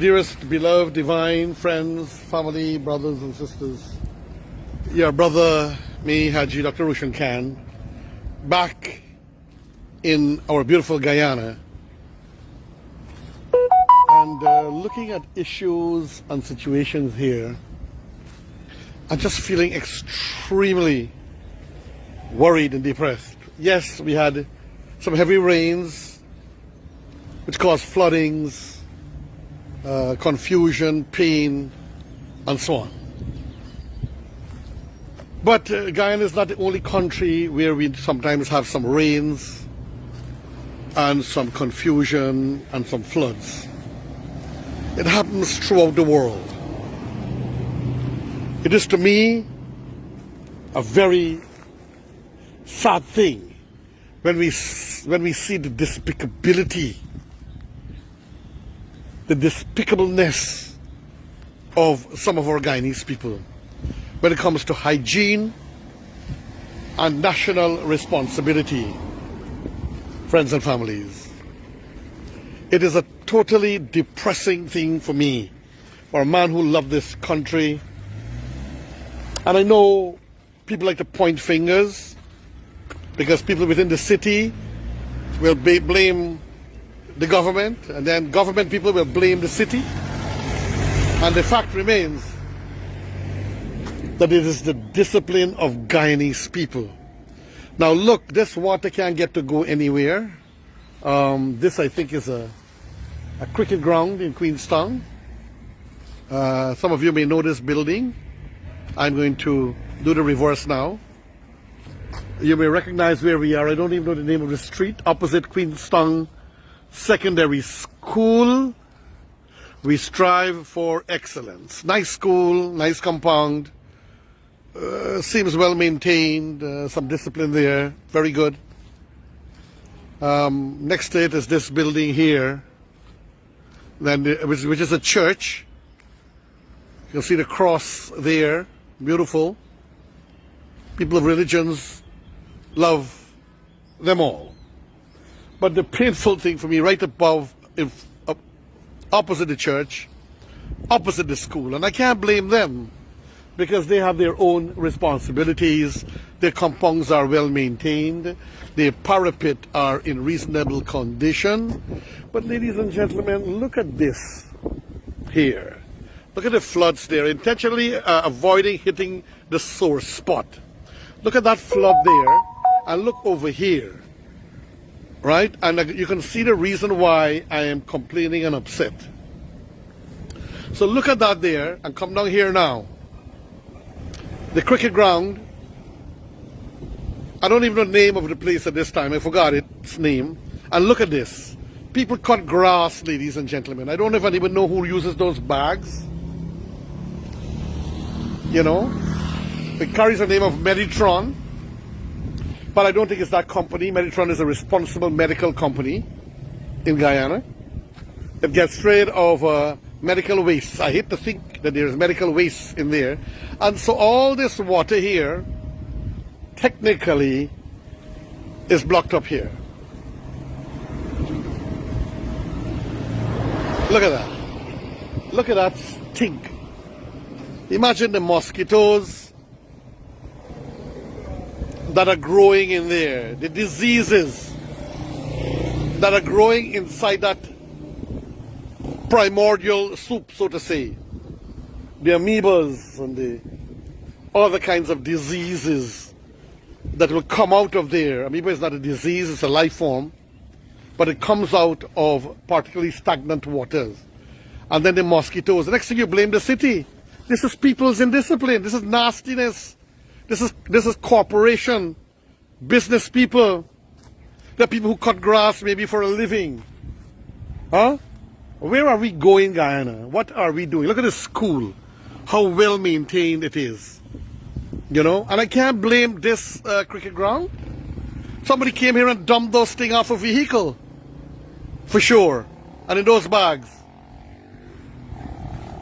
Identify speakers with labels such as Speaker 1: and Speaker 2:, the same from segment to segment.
Speaker 1: dearest, beloved, divine friends, family, brothers and sisters. Your brother, me, Haji, Dr. Rushan Khan, back in our beautiful Guyana, and looking at issues and situations here, I'm just feeling extremely worried and depressed. Yes, we had some heavy rains which caused floodings, confusion, pain, and so on. But Guyana is not the only country where we sometimes have some rains and some confusion and some floods. It happens throughout the world. It is, to me, a very sad thing when we see the despicability, the despicableness of some of our Guyanese people when it comes to hygiene and national responsibility, friends and families. It is a totally depressing thing for me, for a man who loved this country. And I know people like to point fingers because people within the city will blame the government, and then government people will blame the city. And the fact remains that it is the discipline of Guyanese people. Now look, this water can't get to go anywhere. This, I think, is a cricket ground in Queenstown. Some of you may know this building. I'm going to do the reverse now. You may recognize where we are. I don't even know the name of the street. Opposite Queenstown Secondary School. We strive for excellence. Nice school, nice compound. Seems well maintained. Some discipline there. Very good. Next to it is this building here, then which is a church. You'll see the cross there. Beautiful. People of religions love them all. But the painful thing for me, right above, opposite the church, opposite the school, and I can't blame them because they have their own responsibilities. Their compounds are well maintained. Their parapet are in reasonable condition. But ladies and gentlemen, look at this here. Look at the floods there, intentionally avoiding hitting the sore spot. Look at that flood there, and look over here, right? And you can see the reason why I am complaining and upset. So look at that there, and come down here now. The cricket ground, I don't even know the name of the place at this time, I forgot its name. And look at this. People cut grass, ladies and gentlemen. I don't even know who uses those bags. You know, it carries the name of Meditron, but I don't think it's that company. Meditron is a responsible medical company in Guyana. It gets rid of medical waste. I hate to think that there's medical waste in there. And so all this water here, technically, is blocked up here. Look at that. Look at that stink. Imagine the mosquitoes that are growing in there, the diseases that are growing inside that primordial soup, so to say. The amoebas and the other kinds of diseases that will come out of there. Amoeba is not a disease, it's a life form, but it comes out of particularly stagnant waters. And then the mosquitoes. The next thing you blame the city. This is people's indiscipline. This is nastiness. This is corporation, business people. The people who cut grass maybe for a living. Huh? Where are we going, Guyana? What are we doing? Look at this school. How well maintained it is. You know? And I can't blame this cricket ground. Somebody came here and dumped those things off a vehicle. For sure. And in those bags.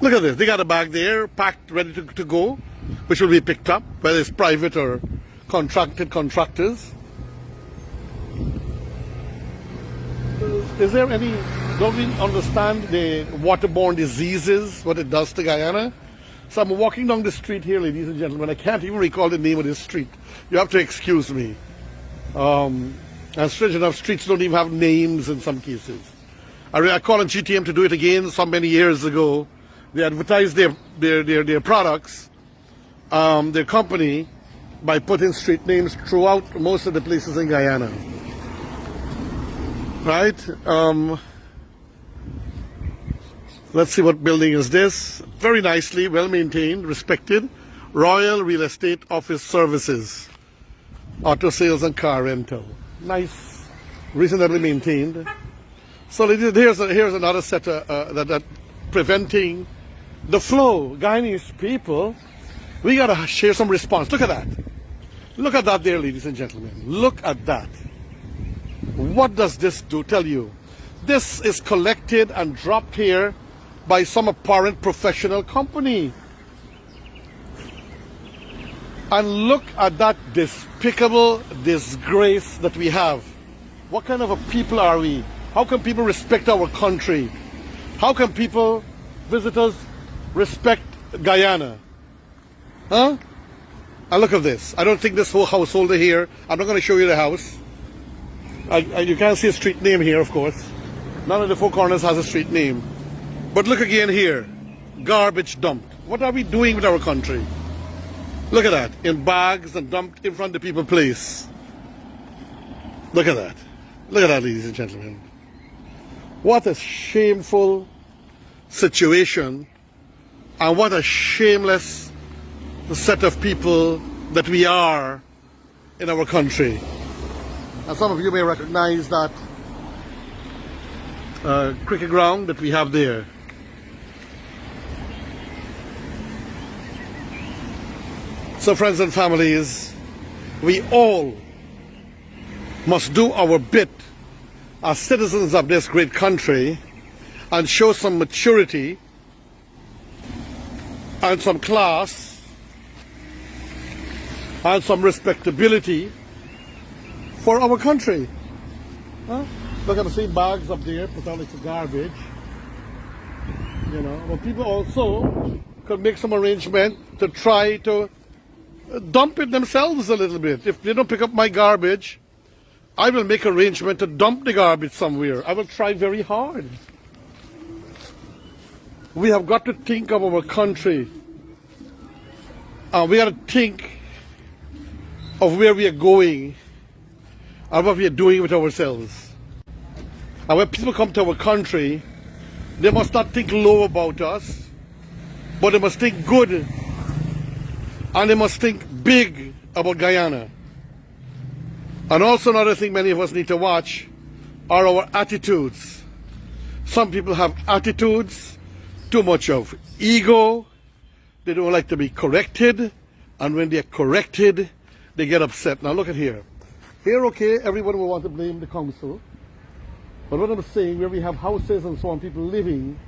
Speaker 1: Look at this. They got a bag there, packed, ready to go, which will be picked up, whether it's private or contractors. Is there any don't even understand the waterborne diseases, what it does to Guyana. So I'm walking down the street here, ladies and gentlemen. I can't even recall the name of this street. You have to excuse me. And strange enough, streets don't even have names in some cases. I called on GTM to do it again some many years ago. They advertised their products, their company, by putting street names throughout most of the places in Guyana. Right? Let's see what building is this. Very nicely, well maintained, respected. Royal Real Estate Office Services. Auto sales and car rental. Nice, reasonably maintained. So here's another set that preventing the flow. Guyanese people, we gotta share some response. Look at that. Look at that there, ladies and gentlemen. Look at that. What does this do? Tell you. This is collected and dropped here by some apparent professional company. And look at that despicable disgrace that we have. What kind of a people are we? How can people respect our country? How can people, visitors, respect Guyana? Huh? And look at this. I don't think this whole household here. I'm not going to show you the house. You can't see a street name here, of course. None of the four corners has a street name. But look again here. Garbage dumped. What are we doing with our country? Look at that. In bags and dumped in front of people's place. Look at that. Look at that, ladies and gentlemen. What a shameful situation. And what a shameless set of people that we are in our country. And some of you may recognize that cricket ground that we have there. So friends and families, we all must do our bit as citizens of this great country and show some maturity and some class and some respectability for our country. Huh? Look at the same bags up there, put out like the garbage. You know, but people also could make some arrangement to try to dump it themselves a little bit. If they don't pick up my garbage, I will make arrangement to dump the garbage somewhere. I will try very hard. We have got to think of our country. We got to think of where we are going and what we are doing with ourselves. And when people come to our country, they must not think low about us, but they must think good, and they must think big about Guyana. And also another thing many of us need to watch are our attitudes. Some people have attitudes, too much of ego. They don't like to be corrected, and when they're corrected, they get upset. Now look at here. Here, okay, everyone will want to blame the council. But what I'm saying, where we have houses and so on, people living,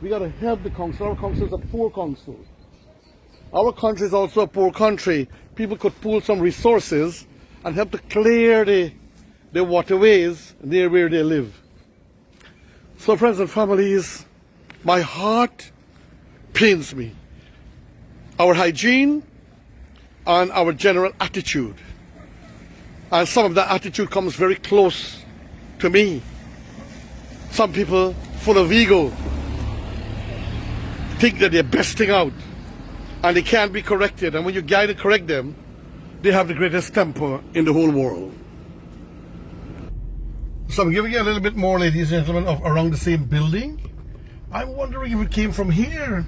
Speaker 1: we got to help the council. Our council is a poor council. Our country is also a poor country. People could pool some resources and help to clear the waterways near where they live. So friends and families, my heart pains me. Our hygiene and our general attitude. And some of that attitude comes very close to me. Some people full of ego think that they're besting out and they can't be corrected. And when you guide and correct them, they have the greatest temper in the whole world. So I'm giving you a little bit more, ladies and gentlemen, of around the same building. I'm wondering if it came from here,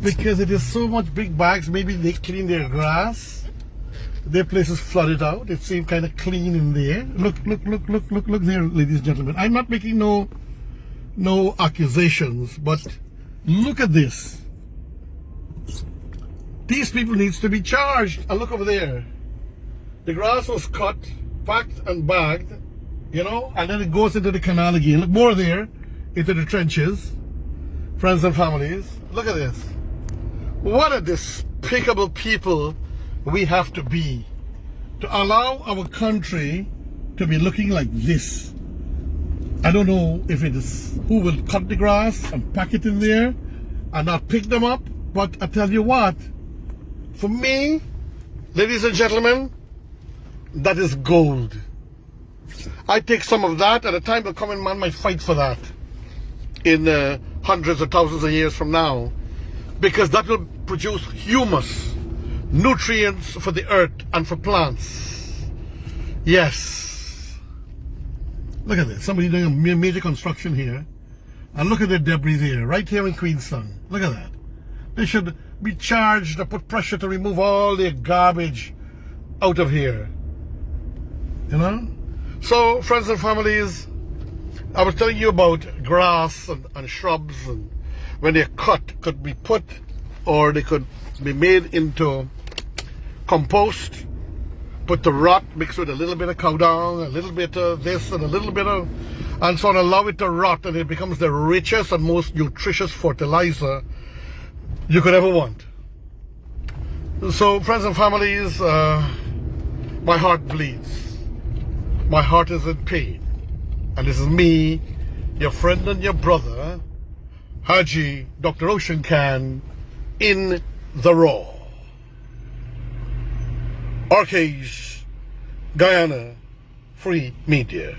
Speaker 1: because it is so much big bags. Maybe they clean their grass. Their place is flooded out. It seems kind of clean in there. Look there, ladies and gentlemen. I'm not making no accusations, but look at this. These people needs to be charged. And look over there. The grass was cut, packed and bagged, you know, and then it goes into the canal again. Look more there, into the trenches. Friends and families, look at this. What a despicable people we have to be to allow our country to be looking like this. I don't know if it is who will cut the grass and pack it in there and not pick them up, but I tell you what, for me, ladies and gentlemen, that is gold. I take some of that, and a time will come and man might fight for that in hundreds of thousands of years from now, because that will produce humus, nutrients for the earth and for plants. Yes. Look at this. Somebody doing a major construction here. And look at the debris there, right here in Queenstown. Look at that. They should be charged or put pressure to remove all the garbage out of here. You know? So, friends and families, I was telling you about grass and shrubs, and when they're cut, could be put, or they could be made into compost, put to rot, mixed with a little bit of cow dung, a little bit of this, and a little bit of, and so on, allow it to rot, and it becomes the richest and most nutritious fertilizer you could ever want. So, friends and families, my heart bleeds. My heart is in pain. And this is me, your friend and your brother, Haji Dr. Ocean Can, in the raw. Arcade, Guyana, Free Media.